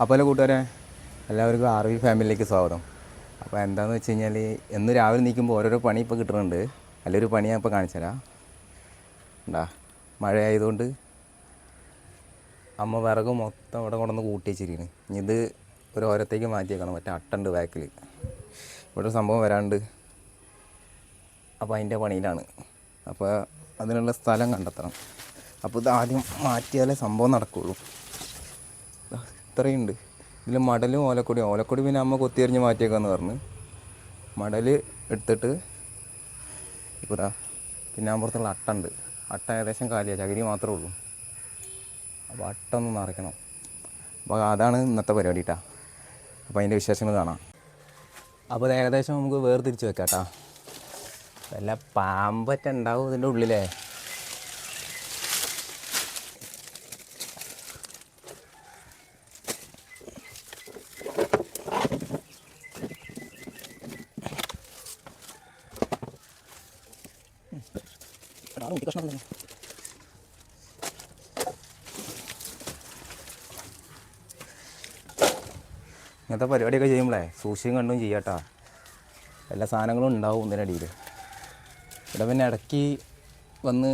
അപ്പോൾ കൂട്ടുകാരെ എല്ലാവർക്കും RV ഫാമിലിയിലേക്ക് സ്വാഗതം. അപ്പോൾ എന്താണെന്ന് വെച്ച് കഴിഞ്ഞാൽ എന്ന് രാവിലെ നീക്കുമ്പോൾ ഓരോരോ പണി ഇപ്പോൾ കിട്ടുന്നുണ്ട്. നല്ലൊരു പണി ഞാൻ ഇപ്പോൾ കാണിച്ചു തരാം. എന്താ മഴ ആയതുകൊണ്ട് അമ്മ വിറക് മൊത്തം ഇവിടെ കൊണ്ടുവന്ന് കൂട്ടി വെച്ചിരിക്കുന്നു. ഇനി ഇത് ഒരു ഓരത്തേക്ക് മാറ്റിയേക്കണം. മറ്റേ അട്ടുണ്ട് ബാക്കിൽ ഇവിടെ ഒരു സംഭവം വരാണ്ട്. അപ്പോൾ അതിൻ്റെ പണിയിലാണ്. അപ്പോൾ അതിനുള്ള സ്ഥലം കണ്ടെത്തണം. അപ്പോൾ ഇത് ആദ്യം മാറ്റിയാലേ സംഭവം നടക്കുകയുള്ളൂ. ഇത്രയുണ്ട്. ഇതിൽ മടലും ഓലക്കൊടി പിന്നെ അമ്മ കൊത്തിയെറിഞ്ഞ് മാറ്റിയേക്കാന്ന് പറഞ്ഞ് മടൽ എടുത്തിട്ട് ഇപ്പോൾ പിന്നെ അപ്പുറത്തുള്ള അട്ടുണ്ട്. അട്ട ഏകദേശം കാലിയാണ്, ചകിരി മാത്രമേ ഉള്ളൂ. അപ്പോൾ അട്ട ഒന്ന് നിറയ്ക്കണം. അപ്പോൾ അതാണ് ഇന്നത്തെ പരിപാടി കേട്ടോ. അപ്പോൾ അതിൻ്റെ വിശേഷങ്ങൾ കാണാം. അപ്പോൾ അത് ഏകദേശം നമുക്ക് വേർതിരിച്ച് വെക്കാം കേട്ടോ. വല്ല പാമ്പറ്റ ഉണ്ടാവും ഇതിൻ്റെ ഉള്ളിലേ. ഇങ്ങനത്തെ പരിപാടിയൊക്കെ ചെയ്യുമ്പോഴേ സൂക്ഷിച്ചും കണ്ടും ചെയ്യാട്ടോ. എല്ലാ സാധനങ്ങളും ഉണ്ടാവും ഇതിൻ്റെ അടിയിൽ. ഇവിടെ പിന്നെ ഇടയ്ക്ക് വന്ന്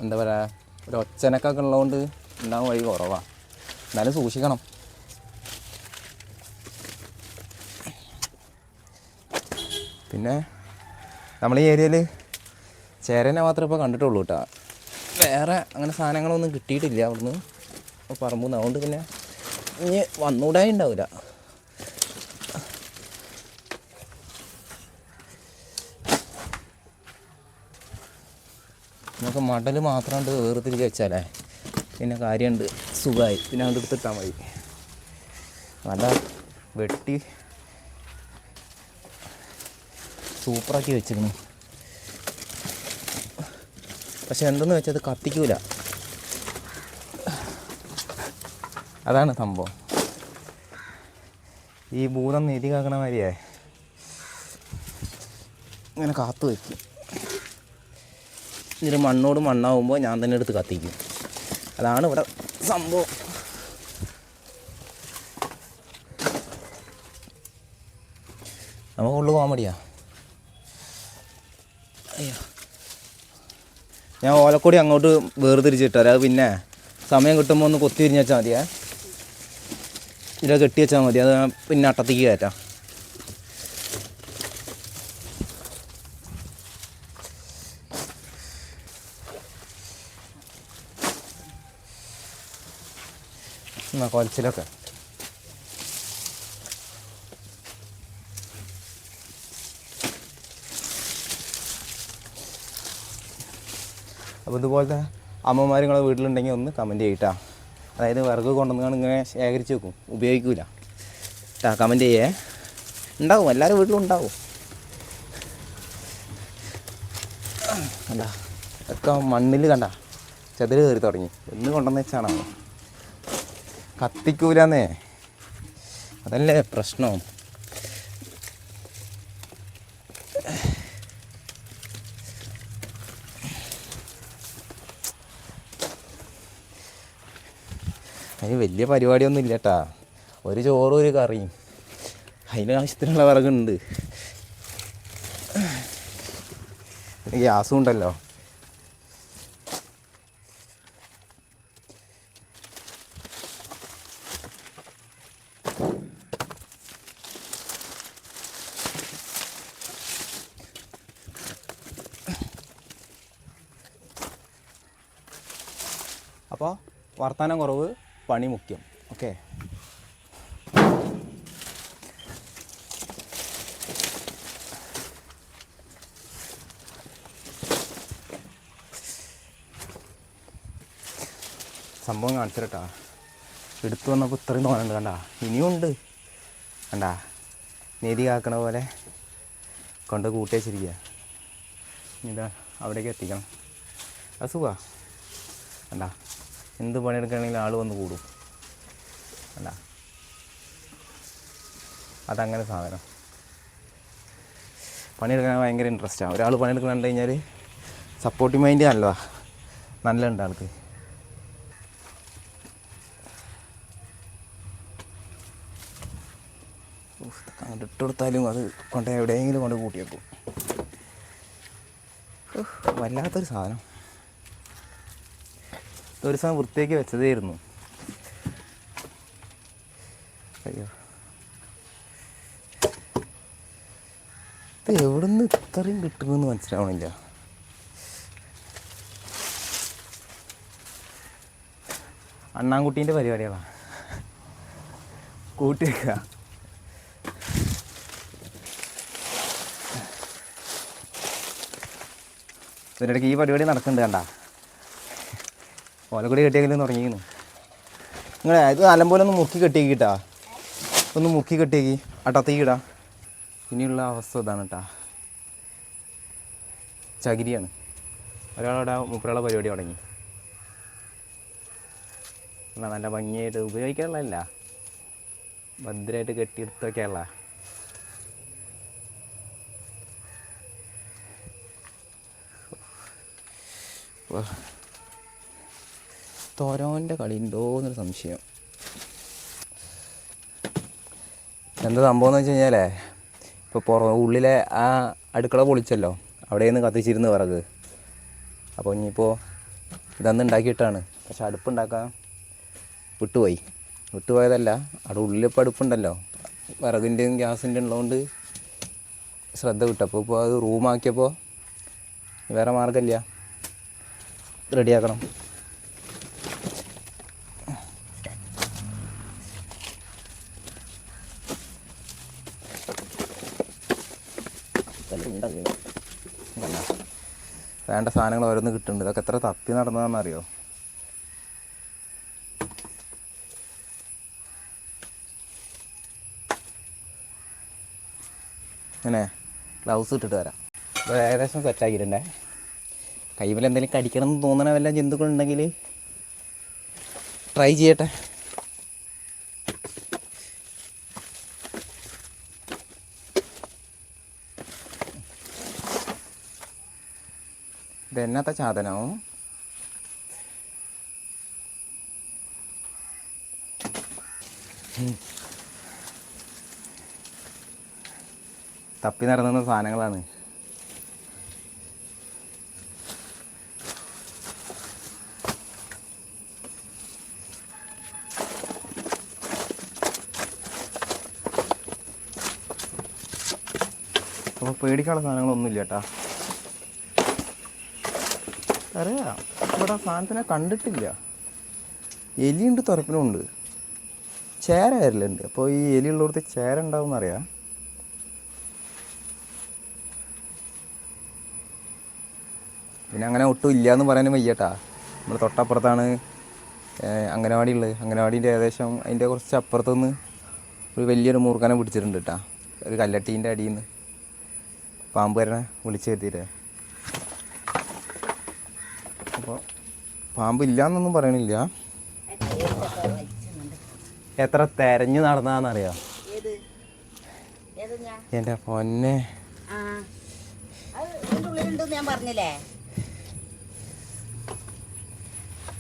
എന്താ പറയുക ഒരു ഒച്ചനക്കൊക്കെ ഉള്ളതുകൊണ്ട് ഉണ്ടാകും വഴി കുറവാണ്. എന്നാലും സൂക്ഷിക്കണം. പിന്നെ നമ്മൾ ഈ ഏരിയയിൽ ചേരനെ മാത്രമേ ഇപ്പോൾ കണ്ടിട്ടുള്ളൂ കേട്ടോ. വേറെ അങ്ങനെ സാധനങ്ങളൊന്നും കിട്ടിയിട്ടില്ല അവിടുന്ന് പറമ്പൂന്ന്. അതുകൊണ്ട് പിന്നെ ഇനി വന്നുകൂടായി ഉണ്ടാവില്ല. നമുക്ക് മടൽ മാത്രം വേർതിരിച്ച് വെച്ചാലേ പിന്നെ കാര്യമുണ്ട്, സുഖമായി. പിന്നെ അത് എടുത്തിട്ടാൽ മതി. നല്ല വെട്ടി സൂപ്പറാക്കി വെച്ചിരുന്നു. പക്ഷെ എന്തെന്ന് വെച്ചാൽ അത് കത്തിക്കൂല. അതാണ് സംഭവം. ഈ ഭൂതം നീതി കാക്കണ മാതിരിയേ ഇങ്ങനെ കാത്തു വയ്ക്കും. ഇതിന് മണ്ണോട് മണ്ണാവുമ്പോൾ ഞാൻ തന്നെ എടുത്ത് കത്തിക്കും. അതാണ് ഇവിടെ സംഭവം. നമുക്ക് ഉള്ളു പോകാൻ മടിയാ. അയ്യോ, ഞാൻ ഓലക്കൊടി അങ്ങോട്ട് വേർതിരിച്ചിട്ടാൽ അത് പിന്നെ സമയം കിട്ടുമ്പോൾ ഒന്ന് കൊത്തി തിരിഞ്ഞ് വെച്ചാൽ മതിയേ. ഇതിൽ കെട്ടി വെച്ചാൽ മതി. അത് പിന്നെ അട്ടത്തേക്ക് കയറ്റാം. എന്നാ കുഴച്ചിലൊക്കെ അപ്പോൾ ഇതുപോലത്തെ അമ്മമാർ നിങ്ങളെ വീട്ടിലുണ്ടെങ്കിൽ ഒന്ന് കമൻറ്റ് ചെയ്യട്ടാ. അതായത് വിറക് കൊണ്ടുവന്നാണ് ഇങ്ങനെ ശേഖരിച്ച് വെക്കും, ഉപയോഗിക്കില്ല കേട്ടാ. കമൻറ്റ് ചെയ്യേ. ഉണ്ടാവും, എല്ലാവരും വീട്ടിലും ഉണ്ടാവും. കണ്ട ഒക്കെ മണ്ണിൽ കണ്ട ചെതല് കയറി തുടങ്ങി. എന്ന് കൊണ്ടുവന്ന് വെച്ചാണോ കത്തിക്കൂലെന്നേ. അതല്ലേ പ്രശ്നം. അതിന് വലിയ പരിപാടിയൊന്നും ഇല്ല കേട്ടാ. ഒരു ചോറും ഒരു കറിയും അതിന് ആവശ്യത്തിനുള്ള വിറകുണ്ട്. ഗ്യാസും ഉണ്ടല്ലോ. അപ്പോൾ വർത്തമാനം കുറവ്, പണി മുഖ്യം. ഓക്കെ. സംഭവം കാണിച്ചിട്ടാ. എടുത്തു വന്നപ്പോൾ ഇത്രയും തോന്നുന്നുണ്ട്. കണ്ടാ ഇനിയും ഉണ്ട്. കണ്ടാ നീതി കാക്കണ പോലെ കൊണ്ട് കൂട്ടി വെച്ചിരിക്കുക. ഇതാ അവിടേക്ക് എത്തിക്കണം. അത് സുഖമാണ്. കണ്ടാ എന്ത് പണിയെടുക്കുകയാണെങ്കിലും ആൾ വന്ന് കൂടും. അല്ല അതങ്ങനെ സാധനം. പണിയെടുക്കാൻ ഭയങ്കര ഇൻട്രസ്റ്റാണ്. ഒരാൾ പണിയെടുക്കണം കണ്ടു കഴിഞ്ഞാൽ സപ്പോർട്ടിങ് മൈൻഡ് നല്ല ഉണ്ട് ആൾക്ക്. അങ്ങോട്ട് ഇട്ട് കൊടുത്താലും അത് കൊണ്ട് എവിടെയെങ്കിലും കൊണ്ട് കൂട്ടി വെക്കും. വല്ലാത്തൊരു സാധനം. ഒരു സാധനം വൃത്തിയാക്കി വെച്ചതായിരുന്നു. അയ്യോ, ഇത് എവിടുന്ന് ഇത്രയും കിട്ടുമെന്ന് മനസ്സിലാവണില്ല. അണ്ണാൻകുട്ടീൻ്റെ പരിപാടികളാണ്. കൂട്ടി വെക്കുക. ഇതിനിടയ്ക്ക് ഈ പരിപാടി നടക്കുന്നുണ്ട്. കണ്ട ഓലക്കൂടി കെട്ടിയെങ്കിലും തുടങ്ങിയിരുന്നു. നിങ്ങളെ ഇത് നല്ലപോലെ ഒന്ന് മുക്കി കെട്ടിയേക്ക് കേട്ടാ. ഒന്ന് മുക്കി കെട്ടിയേക്ക് അട്ടത്തേക്ക് ഇടാം. ഇനിയുള്ള അവസ്ഥ ഇതാണ് കേട്ടാ. ചകിരിയാണ്. ഒരാളവിടെ മുപ്പുറമുള്ള പരിപാടി തുടങ്ങി. നല്ല ഭംഗിയായിട്ട് ഉപയോഗിക്കാനുള്ളതല്ല, ഭദ്രമായിട്ട് കെട്ടിയെടുത്തൊക്കെയുള്ള. തോരോൻ്റെ കളി ഉണ്ടോ എന്നൊരു സംശയം. എന്താ സംഭവം എന്ന് വെച്ച് കഴിഞ്ഞാലേ, ഇപ്പോൾ ഉള്ളിലെ ആ അടുക്കള പൊളിച്ചല്ലോ, അവിടെ നിന്ന് കത്തിച്ചിരുന്ന് വിറക്. അപ്പോൾ ഇനിയിപ്പോൾ ഇതന്ന് ഉണ്ടാക്കിയിട്ടാണ്. പക്ഷെ അടുപ്പുണ്ടാക്കാൻ വിട്ടുപോയതല്ല, അവിടെ ഉള്ളിലിപ്പോൾ അടുപ്പുണ്ടല്ലോ, വിറകിൻ്റെയും ഗ്യാസിൻ്റെ ഉള്ളതുകൊണ്ട് ശ്രദ്ധ വിട്ടു. അപ്പോൾ അത് റൂമാക്കിയപ്പോൾ വേറെ മാർഗ്ഗമില്ല, റെഡിയാക്കണം. വേണ്ട സാധനങ്ങൾ ഓരോന്ന് കിട്ടുന്നുണ്ട്. ഇതൊക്കെ എത്ര തപ്പി നടന്നതാണെന്നറിയോ. അങ്ങനെ ഗ്ലൗസ് ഇട്ടിട്ട് വരാം. ഇപ്പോൾ ഏകദേശം സെറ്റാക്കിയിട്ടുണ്ടേ. കൈമേൽ എന്തെങ്കിലും കടിക്കണം എന്ന് തോന്നണ വല്ല ജന്തുക്കളുണ്ടെങ്കിൽ ട്രൈ ചെയ്യട്ടെ. ഇതെന്നത്തെ സാധനവും തപ്പി നടന്ന സാധനങ്ങളാണ്. അപ്പോൾ പേടിക്കാനുള്ള സാധനങ്ങളൊന്നുമില്ല കേട്ടാ. അറിയാം, ഇവിടെ ആ സാധനത്തിനെ കണ്ടിട്ടില്ല. എലിയുണ്ട്, തുരപ്പനുണ്ട്, ചേര വരലുണ്ട്. അപ്പോൾ ഈ എലി ഉള്ളിടത്ത് ചേര ഉണ്ടാവും എന്നറിയാം. പിന്നെ അങ്ങനെ ഒട്ടും ഇല്ല എന്ന് പറയാനും വയ്യട്ടാ. നമ്മൾ തൊട്ടപ്പുറത്താണ് അംഗനവാടി ഉള്ളത്. അംഗനവാടീൻ്റെ ഏകദേശം അതിൻ്റെ കുറച്ച് അപ്പുറത്തുനിന്ന് ഒരു വലിയൊരു മൂർഖനെ പിടിച്ചിട്ടുണ്ട് കേട്ടാ. ഒരു കല്ലട്ടീൻ്റെ അടിയിൽ നിന്ന് പാമ്പ് വരണ വിളിച്ച് കയറ്റിയിട്ട്. അപ്പോൾ പാമ്പില്ല എന്നൊന്നും പറയണില്ല. എത്ര തെരഞ്ഞു നടന്നതാണെന്നറിയാം. എൻ്റെ പൊന്നെ,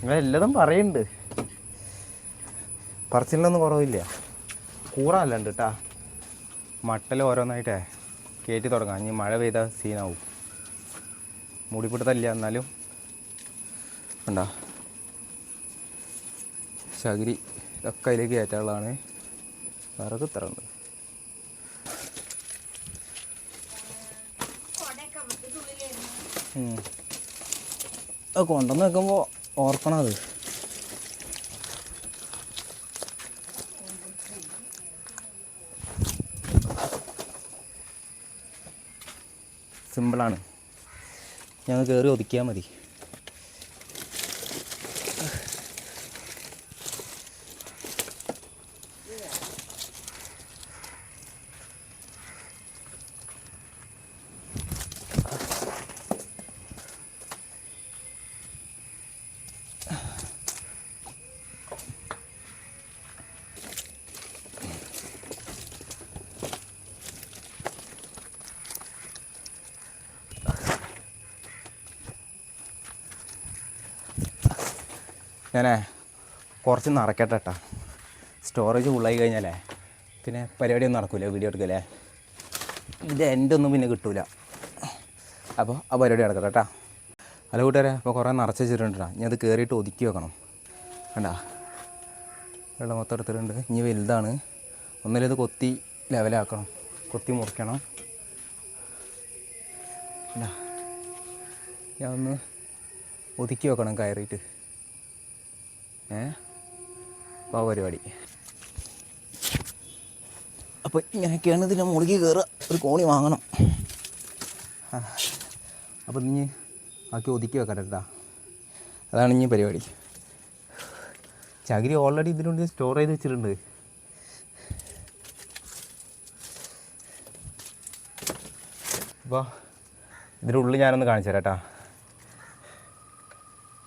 നിങ്ങളെല്ലതും പറയുന്നുണ്ട്. പറച്ചിലൊന്നും കുറവില്ല. കൂറാനല്ലുണ്ട് കേട്ടാ. മട്ടൽ ഓരോന്നായിട്ടേ കയറ്റി തുടങ്ങാം. ഇനി മഴ പെയ്താൽ സീനാവും. മൂടിപ്പിടുത്തല്ല, എന്നാലും ഉണ്ടോ ചകിരി ഒക്കെ അതിലേക്ക് കയറ്റാനുള്ളതാണ്. വിറക് ഇത്ര ഉണ്ട്. അത് കൊണ്ടുവന്ന് വെക്കുമ്പോൾ ഓർക്കണം. അത് സിമ്പിളാണ്. ഞാൻ കയറി ഒതുക്കിയാൽ മതി. ഞാനേ കുറച്ച് നിറയ്ക്കട്ടെ കേട്ടോ. സ്റ്റോറേജ് ഫുള്ളായി കഴിഞ്ഞാലേ പിന്നെ പരിപാടിയൊന്നും നടക്കില്ല, വീഡിയോ എടുക്കല്ലേ. ഇത് എൻ്റെ ഒന്നും പിന്നെ കിട്ടൂല. അപ്പോൾ ആ പരിപാടി നടക്കട്ടെ കേട്ടോ. അല്ല കൂട്ടുകാരെ, അപ്പോൾ കുറേ നിറച്ച് വെച്ചിട്ടുണ്ട്. ഇനി അത് കയറിയിട്ട് ഒതുക്കി വെക്കണം. കണ്ടാ വെള്ളം മൊത്തം എടുത്തിട്ടുണ്ട്. ഇനി വലുതാണ്. ഒന്നിലിത് കൊത്തി ലെവലാക്കണം, കൊത്തി മുറിക്കണം. കണ്ടാ ഞാൻ ഒന്ന് ഒതുക്കി വെക്കണം കയറിയിട്ട്. അപ്പോൾ ആ പരിപാടി. അപ്പോൾ ഇങ്ങനെയൊക്കെയാണ് ഇതിൻ്റെ മുകളിൽ കയറുക. ഒരു കോണി വാങ്ങണം. അപ്പോൾ ഇനി ആക്കി ഒതുക്കി വെക്കട്ടെ കേട്ടോ. അതാണ് ഇനി പരിപാടി. ചകിരി ഓൾറെഡി ഇതിനുള്ളിൽ സ്റ്റോർ ചെയ്ത് വെച്ചിട്ടുണ്ട്. അപ്പോൾ ഇതിൻ്റെ ഉള്ളിൽ ഞാനൊന്ന് കാണിച്ചു തരാം കേട്ടോ.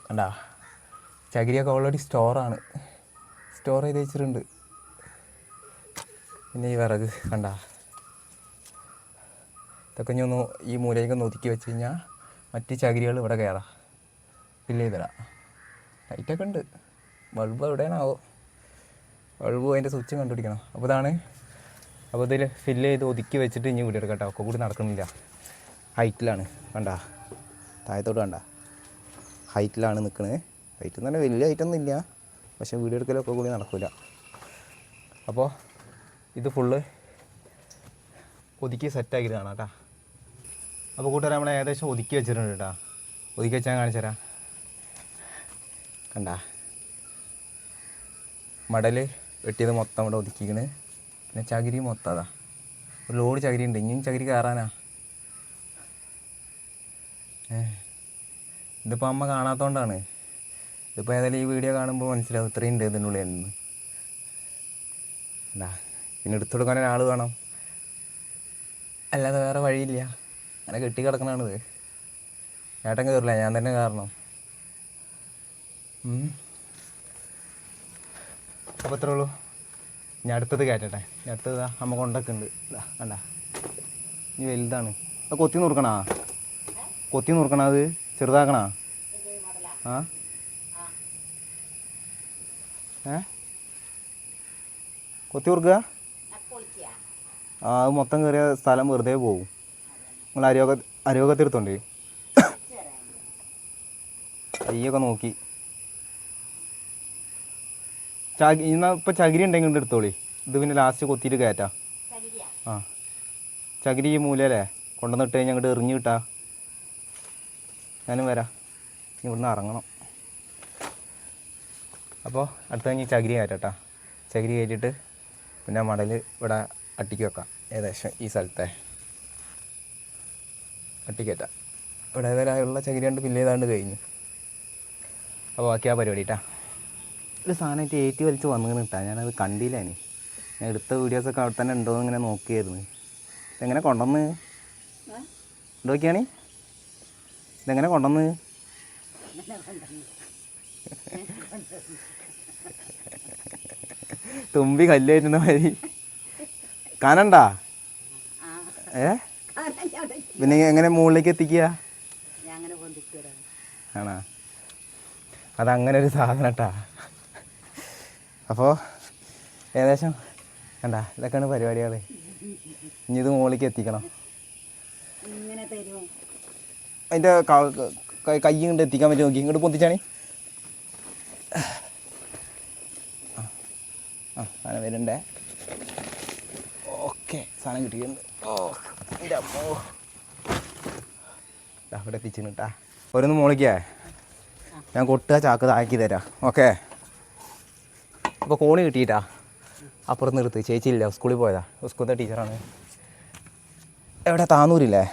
കണ്ടാ ചകിരിയൊക്കെ ഓൾറെഡി സ്റ്റോർ ചെയ്ത് വെച്ചിട്ടുണ്ട്. പിന്നെ ഈ വിറക് കണ്ടാ, ഇതൊക്കെ ഇനി ഒന്ന് ഈ മൂലയ്ക്കൊന്ന് ഒതുക്കി വെച്ച് കഴിഞ്ഞാൽ മറ്റ് ചകിരികൾ ഇവിടെ കയറാം, ഫില്ല് ചെയ്തിടാം. ലൈറ്റൊക്കെ ഉണ്ട്. ബൾബ് എവിടെയാണാവോ? ബൾബ് അതിൻ്റെ സ്വിച്ചും കണ്ടുപിടിക്കണം. അപ്പോൾ ഇതാണ്. അപ്പോൾ ഇതിൽ ഫില്ല് ചെയ്ത് ഒതുക്കി വെച്ചിട്ട് ഇനി വീഡിയോ എടുക്കാം കേട്ടോ. ഒക്കെ കൂടി നടക്കുന്നില്ല. ഹൈറ്റിലാണ് കണ്ടാ, താഴത്തോട്ട് കണ്ട ഹൈറ്റിലാണ് നിൽക്കുന്നത്. ഹൈറ്റ് എന്ന് പറഞ്ഞാൽ വലിയ ഹൈറ്റൊന്നും ഇല്ല, പക്ഷേ വീഡിയോ എടുക്കലൊക്കെ കൂടി നടക്കില്ല. അപ്പോൾ ഇത് ഫുള്ള് ഒതുക്കി സെറ്റാക്കിയിട്ട് കാണാം കേട്ടോ. അപ്പോൾ കൂട്ടുകാരെ നമ്മൾ ഏകദേശം ഒതുക്കി വെച്ചിട്ടുണ്ട് കേട്ടോ. ഒതുക്കി വെച്ചാൽ കാണിച്ചു തരാം. കണ്ടാ മടൽ വെട്ടിയത് മൊത്തം ഇവിടെ ഒതുക്കിക്കണ്. പിന്നെ ചകിരി മൊത്തം അതാ, ഒരു ലോഡ് ചകിരി ഉണ്ട്. ഇനിയും ചകിരി കയറാനാ. ഇതിപ്പോൾ അമ്മ കാണാത്തതുകൊണ്ടാണ്. ഇതിപ്പോൾ ഏതായാലും ഈ വീഡിയോ കാണുമ്പോൾ മനസ്സിലാവും ഇത്രയും ഉണ്ട് ഇതിൻ്റെ ഉള്ളിൽ നിന്ന്. എന്താ പിന്നെ എടുത്തു കൊടുക്കാൻ ഒരാൾ വേണം, അല്ലാതെ വേറെ വഴിയില്ല. അങ്ങനെ കെട്ടി കിടക്കണാണിത്. ഏട്ടൻ കയറില്ല, ഞാൻ തന്നെ കാരണം. അപ്പോൾ ഇത്രേ ഉള്ളൂ. ഞാൻ അടുത്തത് കയറ്റട്ടെ. അടുത്തത് അമ്മ കൊണ്ടൊക്കെ ഉണ്ട്. കണ്ട ഇനി വലുതാണ്. അത് കൊത്തി നുറുക്കണാ? കൊത്തി നുറുക്കണ? അത് ചെറുതാക്കണാ? കൊത്തി നുറുക്കുക? അത് മൊത്തം കയറിയ സ്ഥലം വെറുതെ പോകും. നിങ്ങൾ അരിവകത്തെടുത്തോണ്ട് അയ്യൊക്കെ നോക്കി. ഇപ്പം ചകിരി ഉണ്ടെങ്കിൽ കൊണ്ട് എടുത്തോളി. ഇത് പിന്നെ ലാസ്റ്റ് കൊത്തിയിട്ട് കയറ്റാം. ചകിരി ഈ മൂലല്ലേ കൊണ്ടുവന്നിട്ട് കഴിഞ്ഞാൽ അങ്ങോട്ട് എറിഞ്ഞു കിട്ടാ. ഞാനും വരാം. ഇവിടുന്ന് ഇറങ്ങണം. അപ്പോൾ അടുത്ത കഴിഞ്ഞ് ചകിരി കയറ്റാം. ചകിരി കയറ്റിയിട്ട് പിന്നെ മടൽ ഇവിടെ അട്ടിക്ക് വെക്കാം. ഏകദേശം ഈ സ്ഥലത്തെ അട്ടിക്കയറ്റാം. ഇവിടെ ഏതായാലുള്ള ചകിരി കൊണ്ട് ഫില്ല് ചെയ്താണ്ട് കഴിഞ്ഞു. അപ്പോൾ ബാക്കി ആ പരിപാടി കേട്ടാ. ഒരു സാധനമായിട്ട് ഏറ്റി വലിച്ച് വന്നു കിട്ടാ. ഞാനത് കണ്ടില്ലേനി. ഞാൻ എടുത്ത വീഡിയോസൊക്കെ അവിടെ തന്നെ ഉണ്ടോ എന്ന് ഇങ്ങനെ നോക്കിയായിരുന്നു. ഇതെങ്ങനെ കൊണ്ടുവന്ന് നോക്കിയാണ്? ഇതെങ്ങനെ കൊണ്ടുവന്ന്? തുമ്പി കല്ലായിരുന്ന മാതിരി കാണണ്ടാ? പിന്നെ എങ്ങനെ മുകളിലേക്ക് എത്തിക്കുക? ആണോ? അതങ്ങനെ ഒരു സാധനം കേട്ടാ. അപ്പോൾ ഏകദേശം കണ്ടാ ഇതൊക്കെയാണ് പരിപാടികൾ. ഇനി ഇത് മുകളിലേക്ക് എത്തിക്കണം. അതിൻ്റെ കൈ കൊണ്ട് എത്തിക്കാൻ പറ്റും. നോക്കി ഇങ്ങോട്ട് പൊന്തിച്ചാണി. സാധനം വരുന്നുണ്ടേ. ഓക്കെ, സാധനം കിട്ടിയിട്ടുണ്ട്. എൻ്റെ അമ്മോ, അവിടെ എത്തിച്ചിന് കേട്ടാ. ഓരോന്ന് മുകളിക്കേ ഞാൻ കൊട്ടുക, ചാക്ക് താക്കി തരാം. ഓക്കെ. അപ്പോൾ കോണി കിട്ടിയിട്ടാ. അപ്പുറത്ത് നിർത്ത്. ചേച്ചിയില്ല, സ്കൂളിൽ പോയതാ. സ്കൂളത്തെ ടീച്ചറാണ്. എവിടെ? താന്നൂരില്ലേ?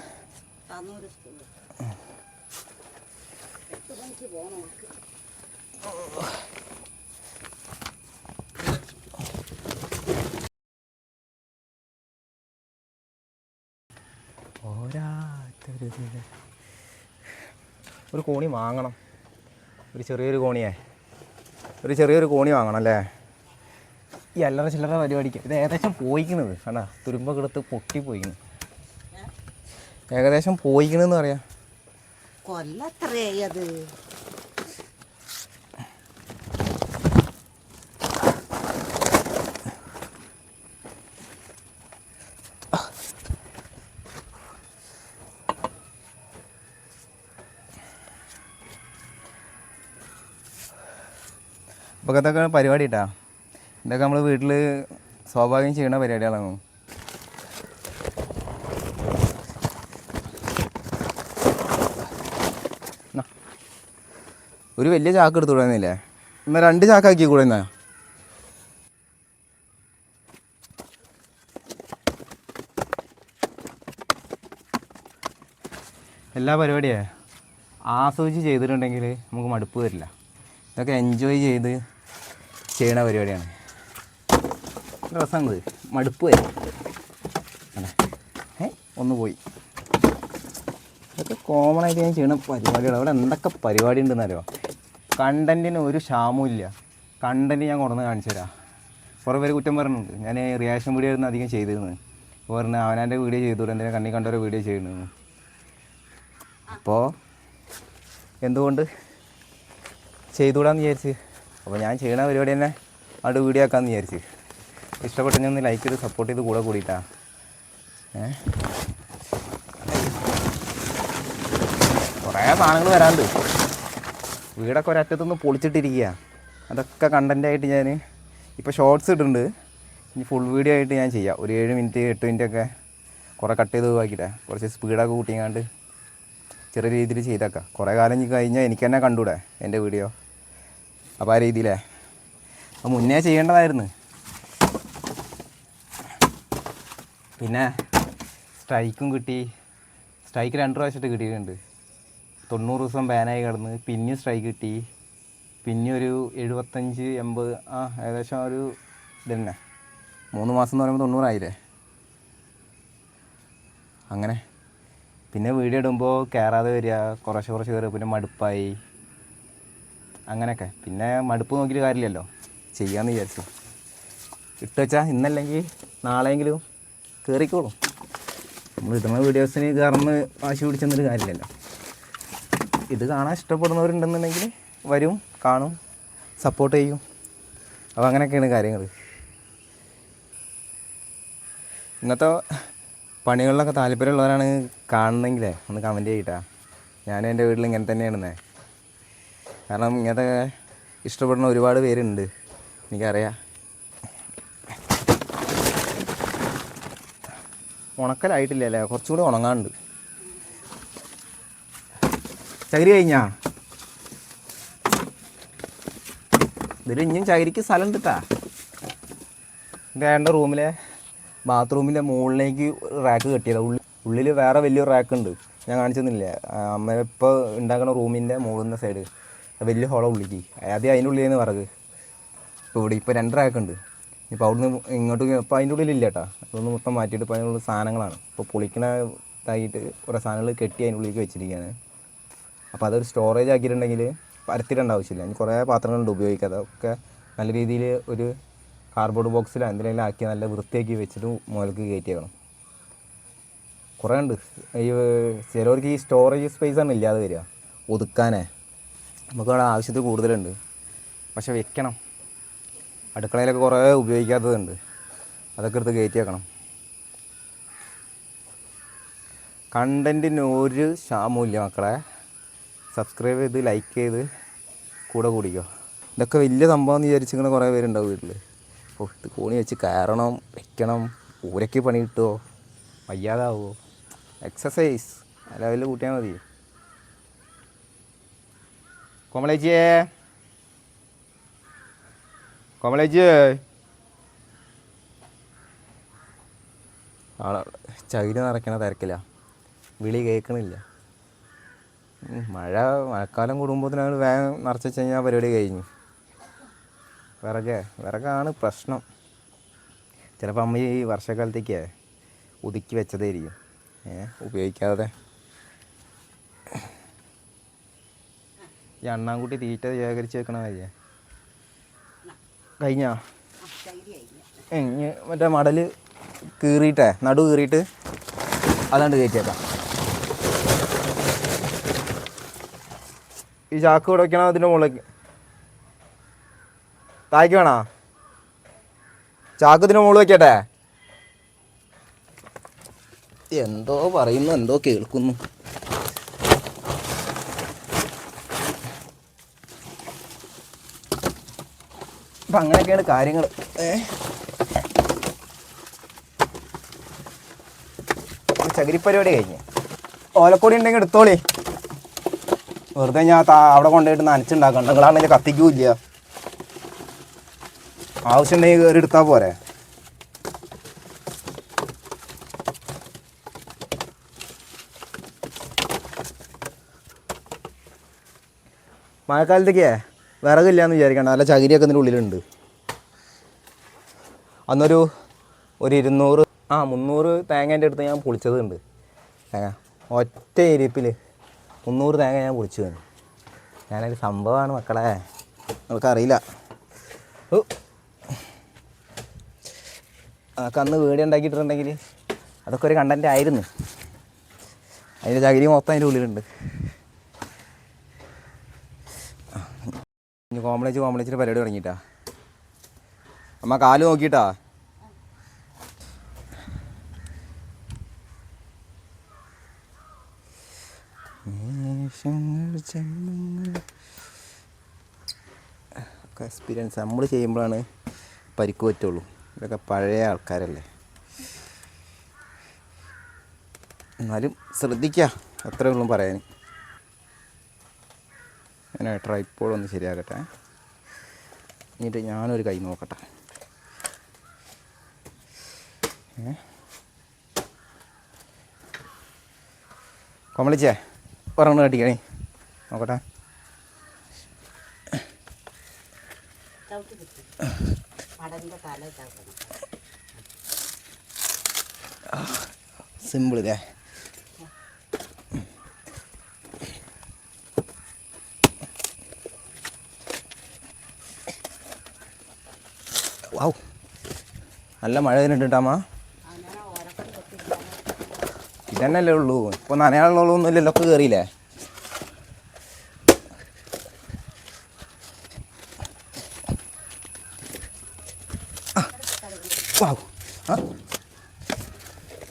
ഒരു കോണി വാങ്ങണം. ഒരു ചെറിയൊരു കോണി വാങ്ങണം അല്ലേ? ഈ അല്ലറ ചില്ലറ പരിപാടിക്ക് ഇത് ഏകദേശം പോയിക്കുന്നത് കണ്ടാ. തുരുമ്പൊക്കെ എടുത്ത് പൊട്ടി പോയിക്കുന്നു. ഏകദേശം പോയിക്കണെന്ന് പറയാം. കൊല്ലത്രയത് അപ്പോൾ ഇതൊക്കെ പരിപാടി ഇട്ടാ, ഇതൊക്കെ നമ്മൾ വീട്ടിൽ സ്വാഭാവികം ചെയ്യുന്ന പരിപാടികളാണ്. ഒരു വലിയ ചാക്ക് എടുത്തു വിടുന്നില്ലേ, എന്നാൽ 2 ചാക്കാക്കി കൂടെ എന്നാ. എല്ലാ പരിപാടിയേ ആസ്വദിച്ച് ചെയ്തിട്ടുണ്ടെങ്കിൽ നമുക്ക് മടുപ്പ് വരില്ല. ഇതൊക്കെ എൻജോയ് ചെയ്ത് ചെയ്യണ പരിപാടിയാണ്. രസമുണ്ട്, മടുപ്പ് വരും. ഒന്ന് പോയി. ഇതൊക്കെ കോമൺ ആയിട്ട് ഞാൻ ചെയ്യണ പരിപാടികൾ. അവിടെ എന്തൊക്കെ പരിപാടി ഉണ്ടെന്നറിയോ? കണ്ടൻറ്റിന് ഒരു ക്ഷാമവും. കണ്ടൻറ്റ് ഞാൻ കൊണ്ടുവന്ന് കാണിച്ചു തരാം. കുറേ പേര് കുറ്റം പറയുന്നുണ്ട്, ഞാൻ റിയാക്ഷൻ വീഡിയോ ആയിരുന്നു അധികം ചെയ്തിരുന്നത്. പറഞ്ഞ് അവനാൻ്റെ വീഡിയോ ചെയ്തുകൂടെ, എന്തിനാ കണ്ണി കണ്ടൊരു വീഡിയോ ചെയ്യുന്നത്. അപ്പോൾ എന്തുകൊണ്ട് ചെയ്തുകൂടാന്ന് വിചാരിച്ച്, അപ്പോൾ ഞാൻ ചെയ്യണ പരിപാടി തന്നെ അവിടെ വീഡിയോ ആക്കാമെന്ന് വിചാരിച്ച്. ഇഷ്ടപ്പെട്ടെങ്കിൽ ഒന്ന് ലൈക്ക് ചെയ്ത് സപ്പോർട്ട് ചെയ്ത് കൂടെ കൂടിയിട്ടാ. കുറേ സാധനങ്ങൾ വരാണ്ട്, വീടൊക്കെ ഒരറ്റത്തുനിന്ന് പൊളിച്ചിട്ടിരിക്കുക. അതൊക്കെ കണ്ടൻറ്റായിട്ട് ഞാൻ ഇപ്പോൾ ഷോർട്സ് ഇടുന്നുണ്ട്. ഇനി ഫുൾ വീഡിയോ ആയിട്ട് ഞാൻ ചെയ്യാം. ഒരു 7 മിനിറ്റ് 8 മിനിറ്റൊക്കെ കുറേ കട്ട് ചെയ്ത് ഒഴിവാക്കിയിട്ടേ കുറച്ച് സ്പീഡൊക്കെ കൂട്ടിങ്ങാണ്ട് ചെറിയ രീതിയിൽ ചെയ്തേക്കാം. കുറേ കാലം കഴിഞ്ഞാൽ എനിക്ക് തന്നെ കണ്ടൂടെ എൻ്റെ വീഡിയോ. അപ്പോൾ ആ രീതിയിലേ അപ്പോൾ മുന്നേ ചെയ്യേണ്ടതായിരുന്നു. പിന്നെ സ്ട്രൈക്കും കിട്ടി. സ്ട്രൈക്ക് 2 പ്രാവശ്യമായിട്ട് കിട്ടിയിട്ടുണ്ട്. 90 ദിവസം ബാനായി കിടന്ന് പിന്നെയും സ്ട്രൈക്ക് കിട്ടി. പിന്നെ ഒരു 75-80 ഏകദേശം ഒരു ഇതന്നെ 3 മാസം എന്ന് പറയുമ്പോൾ 90 ആയില്ലേ. അങ്ങനെ പിന്നെ വീഡിയോ ഇടുമ്പോൾ കയറാതെ വരിക, കുറച്ച് കയറുക, പിന്നെ മടുപ്പായി. അങ്ങനെയൊക്കെ പിന്നെ മടുപ്പ് നോക്കിയിട്ട് കാര്യമില്ലല്ലോ, ചെയ്യാമെന്ന് വിചാരിച്ചു. ഇട്ട് വെച്ചാൽ ഇന്നല്ലെങ്കിൽ നാളെയെങ്കിലും കയറിക്കോളും. നമ്മൾ ഇടുന്ന വീഡിയോസിന് കയറുന്ന വാശി പിടിച്ചെന്നൊരു കാര്യമില്ലല്ലോ. ഇത് കാണാൻ ഇഷ്ടപ്പെടുന്നവരുണ്ടെന്നുണ്ടെങ്കിൽ വരും, കാണും, സപ്പോർട്ട് ചെയ്യും. അപ്പോൾ അങ്ങനെയൊക്കെയാണ് കാര്യങ്ങൾ. ഇന്നത്തെ പണികളിലൊക്കെ താല്പര്യമുള്ളവരാണ് കാണണമെങ്കിലേ ഒന്ന് കമൻറ്റ് ചെയ്യട്ടാ. ഞാനും എൻ്റെ വീട്ടിൽ ഇങ്ങനെ തന്നെയാണെന്നേ. കാരണം ഇങ്ങനത്തെ ഇഷ്ടപ്പെടുന്ന ഒരുപാട് പേരുണ്ട്, എനിക്കറിയാം. ഉണക്കലായിട്ടില്ലല്ലേ, കുറച്ചും കൂടി ഉണങ്ങാനുണ്ട്. ചകിരി കഴിഞ്ഞാ ഇതിൽ ഇനിയും ചകിരിക്ക് സ്ഥലം ഉണ്ട് കേട്ടാ. എൻ്റെ റൂമിലെ ബാത്റൂമിൻ്റെ മുകളിലേക്ക് റാക്ക് കെട്ടിയതാണ്. ഉള്ളിൽ വേറെ വലിയൊരു റാക്ക് ഉണ്ട്, ഞാൻ കാണിച്ചെന്നില്ലേ. അമ്മ ഇപ്പോൾ ഉണ്ടാക്കുന്ന റൂമിൻ്റെ മുകളിലെ സൈഡ് വലിയ ഹോള ഉള്ളിക്ക്, ആദ്യം അതിൻ്റെ ഉള്ളിൽ നിന്ന് വിറക്. ഇപ്പോൾ ഇവിടെ ഇപ്പോൾ 2 റാക്ക് ഉണ്ട്. ഇപ്പോൾ അവിടുന്ന് ഇങ്ങോട്ട് ഇപ്പോൾ അതിൻ്റെ ഉള്ളിലില്ല കേട്ടോ. അതൊന്ന് മൊത്തം മാറ്റിയിട്ട് ഇപ്പോൾ അതിനുള്ള സാധനങ്ങളാണ്. ഇപ്പോൾ പൊളിക്കണ ഇതായിട്ട് കുറേ സാധനങ്ങൾ കെട്ടി അതിൻ്റെ ഉള്ളിലേക്ക് വെച്ചിരിക്കുകയാണ്. അപ്പോൾ അതൊരു സ്റ്റോറേജ് ആക്കിയിട്ടുണ്ടെങ്കിൽ പരത്തിടേണ്ട ആവശ്യമില്ല. ഇനി കുറേ പാത്രങ്ങളുണ്ട് ഉപയോഗിക്കാതെ, അതൊക്കെ നല്ല രീതിയിൽ ഒരു കാർഡ്ബോർഡ് ബോക്സിലോ എന്തെങ്കിലും ആക്കി നല്ല വൃത്തിയാക്കി വെച്ചിട്ട് മുകളിലേക്ക് കയറ്റിയേക്കണം. കുറേ ഉണ്ട്. ഈ ചിലവർക്ക് ഈ സ്റ്റോറേജ് സ്പേസാണ് ഇല്ലാതെ വരിക, ഒതുക്കാനേ. നമുക്കവിടെ ആവശ്യത്തിൽ കൂടുതലുണ്ട്, പക്ഷെ വെക്കണം. അടുക്കളയിലൊക്കെ കുറേ ഉപയോഗിക്കാത്തതുണ്ട്, അതൊക്കെ എടുത്ത് കയറ്റി വെക്കണം. കണ്ടൻറ്റിന് ഒരു ക്ഷാമവും ഇല്ല മക്കളെ. സബ്സ്ക്രൈബ് ചെയ്ത് ലൈക്ക് ചെയ്ത് കൂടെ കൂടിക്കോ. ഇതൊക്കെ വലിയ സംഭവം വിചാരിച്ചിങ്ങനെ കുറേ പേരുണ്ടാവും വീട്ടിൽ. അപ്പോൾ ഇത് കോണി വെച്ച് കയറണം, വെക്കണം, ഊരയ്ക്ക് പണി കിട്ടുമോ, വയ്യാതാവുമോ? എക്സസൈസ് ലെവലിൽ കൂട്ടിയാൽ മതി. കോമളേച്ചിയേ, കോമളേച്ചിയേ, ചകിരി നിറയ്ക്കണ തിരക്കില്ല, വിളി കേൾക്കണില്ല. മഴക്കാലം കൂടുമ്പോഴത്തേനാണ് വേഗം നിറച്ച് വെച്ച് കഴിഞ്ഞാൽ പരിപാടി കഴിഞ്ഞു. വിറകാണ് പ്രശ്നം. ചിലപ്പോൾ അമ്മ ഈ വർഷക്കാലത്തേക്ക് ഒതുക്കി വെച്ചതായിരിക്കും, ഉപയോഗിക്കാതെ. ഈ അണ്ണാൻകുട്ടി തീറ്റ ശേഖരിച്ച് വെക്കണ കാര്യ കഴിഞ്ഞാ. മറ്റേ മടൽ കീറിയിട്ടേ, നടു കീറിയിട്ട് അതാണ്ട് കയറ്റിയേക്കാം. ഈ ചാക്ക് ഇവിടെ വയ്ക്കണം, അതിൻ്റെ മുകളിലേക്ക് തായ്ക്ക് വേണോ? ചാക്ക് ഇതിൻ്റെ മുകളിൽ വയ്ക്കട്ടെ. എന്തോ പറയുന്നു, എന്തോ കേൾക്കുന്നു. അപ്പം അങ്ങനെയൊക്കെയാണ് കാര്യങ്ങൾ. ചകിരി പരിപാടി കഴിഞ്ഞ്. ഓലക്കൊടി ഉണ്ടെങ്കിൽ എടുത്തോളി. വെറുതെ ഞാൻ അവിടെ കൊണ്ടുപോയിട്ട് നനച്ചുണ്ടാക്കണം. നിങ്ങളാണെങ്കിൽ കത്തിക്കൂല്ല. ആവശ്യമുണ്ടെങ്കിൽ കയറി എടുത്താൽ പോരെ. മഴക്കാലത്തേക്കേ വിറകില്ലാന്ന് വിചാരിക്കണ്ട. നല്ല ചകിരിയൊക്കെ ഇതിൻ്റെ ഉള്ളിലുണ്ട്. അന്നൊരു 200 300 തേങ്ങേൻ്റെ അടുത്ത് ഞാൻ പൊളിച്ചതുണ്ട്. ഒറ്റ ഇരിപ്പിൽ 300 തേങ്ങ ഞാൻ പൊളിച്ചു തന്നു. ഞാനൊരു സംഭവമാണ് മക്കളെ, നിങ്ങൾക്കറിയില്ല. അതൊക്കെ അന്ന് വീഡിയോ ഉണ്ടാക്കിയിട്ടുണ്ടെങ്കിൽ അതൊക്കെ ഒരു കണ്ടൻറ്റ് ആയിരുന്നു. അതിൻ്റെ ചകിരി മൊത്തം അതിൻ്റെ ഉള്ളിലുണ്ട്. ഇനി കോംപ്ലക്സിൻ്റെ പരിപാടി തുടങ്ങിയിട്ടാ. അമ്മ കാല് നോക്കിയിട്ടാ. ഒക്കെ എക്സ്പീരിയൻസ് നമ്മൾ ചെയ്യുമ്പോഴാണ് പരിക്ക് പറ്റുള്ളൂ. ഇതൊക്കെ പഴയ ആൾക്കാരല്ലേ. എന്നാലും ശ്രദ്ധിക്കുക, അത്രേ ഉള്ളൂ പറയാൻ. അങ്ങനെ ട്രൈപ്പോഡ് ഒന്ന് ശരിയാക്കട്ടെ. എന്നിട്ട് ഞാനൊരു കൈ നോക്കട്ടെ. കോമളിച്ചേ ഒരെണ്ണം കട്ടിക്കണേ നോക്കട്ടെ. സിമ്പിൾ ഇല്ലേ. വാവ്, നല്ല മഴ വരുന്നുണ്ടാമ്മ. ഇതന്നെയല്ലേ ഉള്ളൂ. ഇപ്പോൾ നനയാനുള്ളൊന്നും ഇല്ലല്ലോ, ഒക്കെ കയറിയില്ലേ. വാവ്,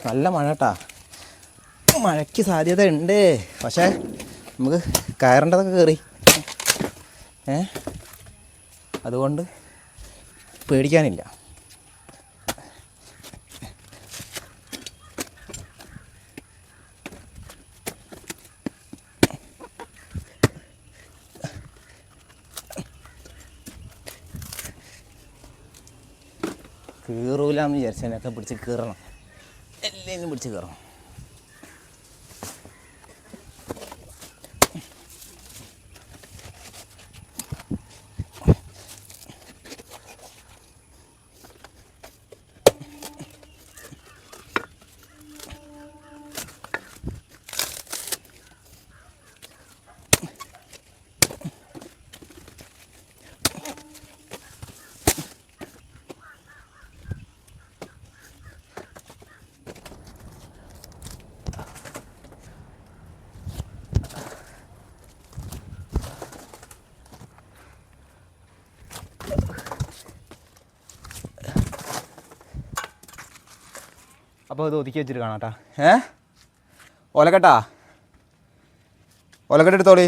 നല്ല മഴ കേട്ടാ. മഴയ്ക്ക് സാധ്യത ഉണ്ട്, പക്ഷേ നമുക്ക് കയറേണ്ടതൊക്കെ കയറി. അതുകൊണ്ട് പേടിക്കാനില്ല. കീറൂലെന്ന് വിചാരിച്ചതിനൊക്കെ പിടിച്ച് കീറണം. എല്ലാവരും പിടിച്ച് കയറണം. അപ്പോൾ ഇത് ഒതുക്കി വെച്ചിട്ട് കാണാം കേട്ടോ. ഓലക്കെട്ടാ, ഓലക്കെട്ട് എടുത്തോളി.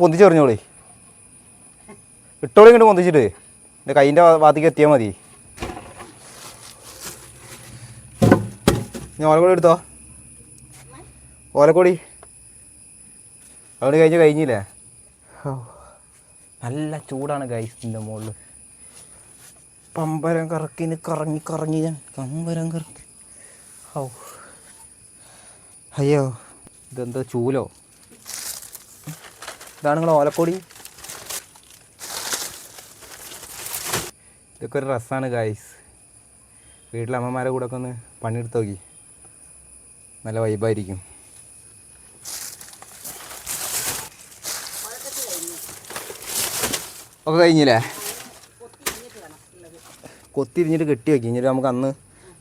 പൊന്തിച്ചെറിഞ്ഞോളി, ഇട്ടോളി. ഇങ്ങോട്ട് പൊന്തിച്ചിട്ട് എൻ്റെ കൈൻ്റെ ഭാഗത്തേക്ക് എത്തിയാൽ മതി. ഞാൻ ഓലക്കൊടി എടുത്തോ. ഓലക്കൊടി അവിടെ കഴിഞ്ഞില്ലേ. നല്ല ചൂടാണ് ഗൈസിൻ്റെ മുകളിൽ. പമ്പരം കറക്കിന് കറങ്ങി ഞാൻ പമ്പരം കറക്കി. അയ്യോ, ഇതെന്തോ ചൂലോ. ഇതാണ് നിങ്ങൾ ഓലക്കൊടി. ഇതൊക്കെ ഒരു രസമാണ് ഗൈസ്. വീട്ടിലെ അമ്മമാരെ കൂടെ ഒക്കെ ഒന്ന് പണിയെടുത്ത് നോക്കി, നല്ല വൈബായിരിക്കും. ഒക്കെ കഴിഞ്ഞില്ലേ. കൊത്തിരിഞ്ഞിട്ട് കെട്ടി വയ്ക്കും. ഇനിയിട്ട് നമുക്ക് അന്ന്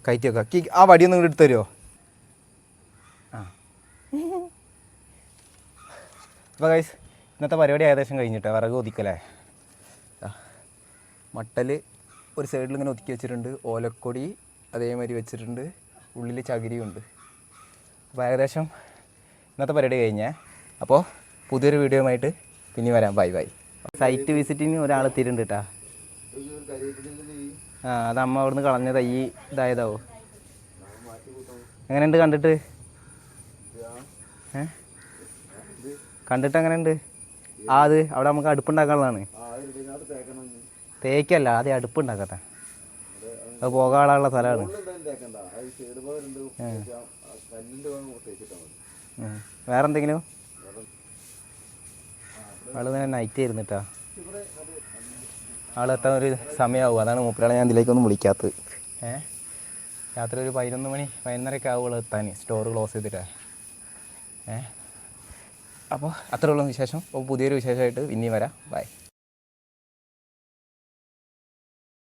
കയറ്റി വെക്കാം. ആ വടിയൊന്നും ഇങ്ങോട്ട് എടുത്ത് തരുമോ? അപ്പോൾ ഗൈസ്, ഇന്നത്തെ പരിപാടി ഏകദേശം കഴിഞ്ഞിട്ട് വിറക് ഒതുക്കലേ. മട്ടൽ ഒരു സൈഡിൽ ഇങ്ങനെ ഒതുക്കി വെച്ചിട്ടുണ്ട്. ഓലക്കൊടി അതേമാതിരി വെച്ചിട്ടുണ്ട്. ഉള്ളിൽ ചകിരിയുണ്ട്. അപ്പോൾ ഏകദേശം ഇന്നത്തെ പരിപാടി കഴിഞ്ഞേ. അപ്പോൾ പുതിയൊരു വീഡിയോയുമായിട്ട് പിന്നെ വരാം. Bye bye. സൈറ്റ് വിസിറ്റിന് ഒരാൾ എത്തിയിട്ടുണ്ട് കേട്ടോ. അത് അമ്മ അവിടുന്ന് കളഞ്ഞ തൈ ഇതായതാവോ? എങ്ങനെയുണ്ട് കണ്ടിട്ട്? കണ്ടിട്ട് എങ്ങനെയുണ്ട്? അത് അവിടെ നമുക്ക് അടുപ്പുണ്ടാക്കാനുള്ളതാണ്. തേക്കല്ല, ആദ്യം അടുപ്പുണ്ടാക്കട്ടെ. അത് പോകാനുള്ള സ്ഥലമാണ്. വേറെ എന്തെങ്കിലും? ആള് തന്നെ നൈറ്റ് ആയിരുന്നിട്ടാ. ആളെത്താൻ ഒരു സമയമാവും, അതാണ് മൂപ്പരാളെ ഞാൻ ഇതിലേക്കൊന്നും വിളിക്കാത്തത്. രാത്രി ഒരു 11 മണി 11:30 ആവുള്ളൂ എത്താൻ, സ്റ്റോർ ക്ലോസ് ചെയ്തിട്ടാ. അപ്പോൾ അത്രയുള്ള വിശേഷം. അപ്പോൾ പുതിയൊരു വിശേഷമായിട്ട് ഇനിയും വരാം. ബൈ.